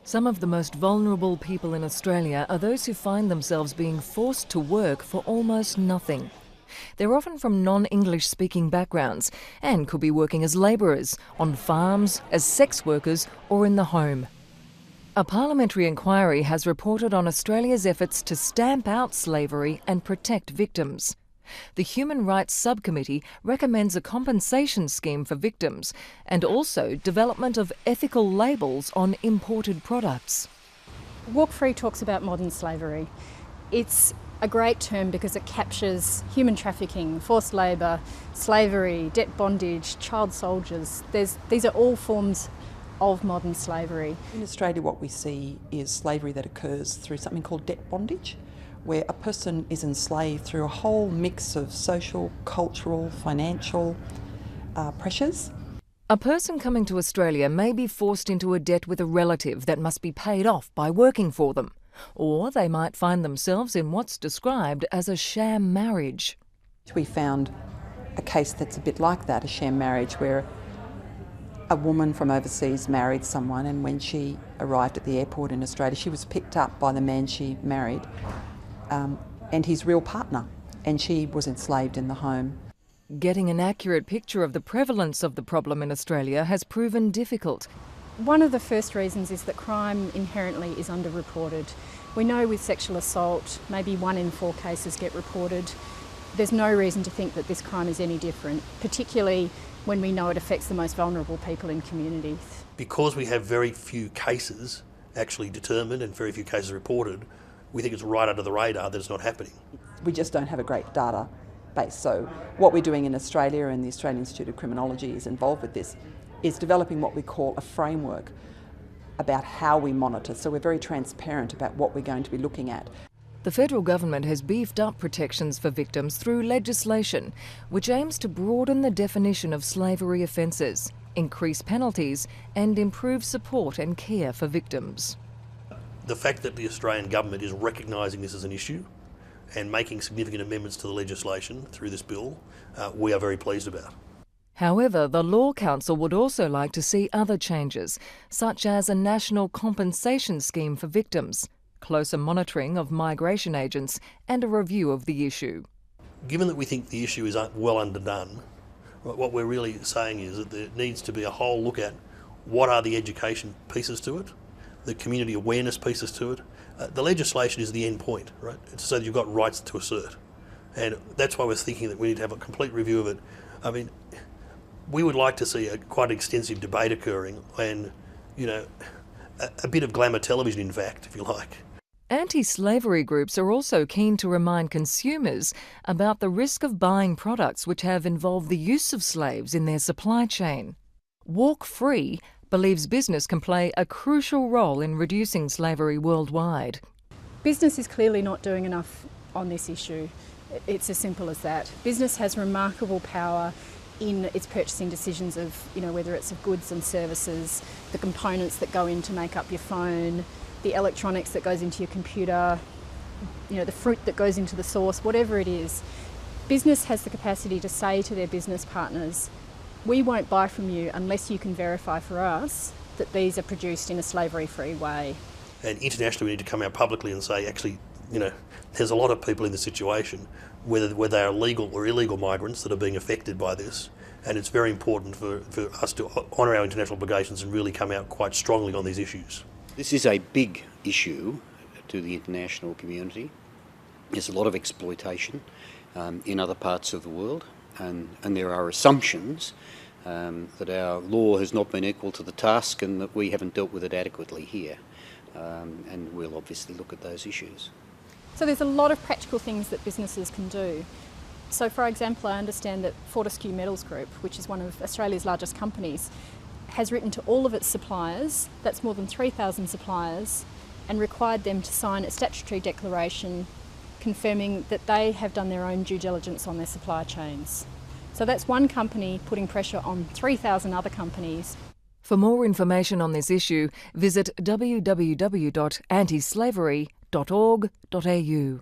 Some of the most vulnerable people in Australia are those who find themselves being forced to work for almost nothing. They're often from non-English speaking backgrounds and could be working as labourers, on farms, as sex workers or in the home. A parliamentary inquiry has reported on Australia's efforts to stamp out slavery and protect victims. The Human Rights Subcommittee recommends a compensation scheme for victims and also development of ethical labels on imported products. Walk Free talks about modern slavery. It's a great term because it captures human trafficking, forced labour, slavery, debt bondage, child soldiers. These are all forms of modern slavery. In Australia, what we see is slavery that occurs through something called debt bondage, where a person is enslaved through a whole mix of social, cultural, financial pressures. A person coming to Australia may be forced into a debt with a relative that must be paid off by working for them, or they might find themselves in what's described as a sham marriage. We found a case that's a bit like that, a sham marriage, where a woman from overseas married someone, and when she arrived at the airport in Australia, she was picked up by the man she married and his real partner, and she was enslaved in the home. Getting an accurate picture of the prevalence of the problem in Australia has proven difficult. One of the first reasons is that crime inherently is underreported. We know with sexual assault, maybe 1 in 4 cases get reported. There's no reason to think that this crime is any different, particularly when we know it affects the most vulnerable people in communities. Because we have very few cases actually determined and very few cases reported, we think it's right under the radar that it's not happening. We just don't have a great database. So what we're doing in Australia, and the Australian Institute of Criminology is involved with this, is developing what we call a framework about how we monitor. So we're very transparent about what we're going to be looking at. The federal government has beefed up protections for victims through legislation, which aims to broaden the definition of slavery offences, increase penalties and improve support and care for victims. The fact that the Australian government is recognising this as an issue and making significant amendments to the legislation through this bill, we are very pleased about. However, the Law Council would also like to see other changes, such as a national compensation scheme for victims, closer monitoring of migration agents and a review of the issue. Given that we think the issue is well underdone, what we're really saying is that there needs to be a whole look at what are the education pieces to it, the community awareness pieces to it. The legislation is the end point, right? It's so that you've got rights to assert. And that's why we're thinking that we need to have a complete review of it. I mean, we would like to see a quite extensive debate occurring and, a bit of glamour television, in fact, if you like. Anti-slavery groups are also keen to remind consumers about the risk of buying products which have involved the use of slaves in their supply chain. Walk Free believes business can play a crucial role in reducing slavery worldwide. Business is clearly not doing enough on this issue. It's as simple as that. Business has remarkable power in its purchasing decisions of, whether it's of goods and services, the components that go in to make up your phone, the electronics that goes into your computer, the fruit that goes into the sauce, whatever it is. Business has the capacity to say to their business partners, we won't buy from you unless you can verify for us that these are produced in a slavery-free way. And internationally we need to come out publicly and say, actually, there's a lot of people in this situation, whether they are legal or illegal migrants, that are being affected by this. And it's very important for us to honour our international obligations and really come out quite strongly on these issues. This is a big issue to the international community. There's a lot of exploitation in other parts of the world, and there are assumptions that our law has not been equal to the task and that we haven't dealt with it adequately here. And we'll obviously look at those issues. So there's a lot of practical things that businesses can do. So for example, I understand that Fortescue Metals Group, which is one of Australia's largest companies, has written to all of its suppliers, that's more than 3,000 suppliers, and required them to sign a statutory declaration confirming that they have done their own due diligence on their supply chains. So that's one company putting pressure on 3,000 other companies. For more information on this issue, visit www.antislavery.org.au.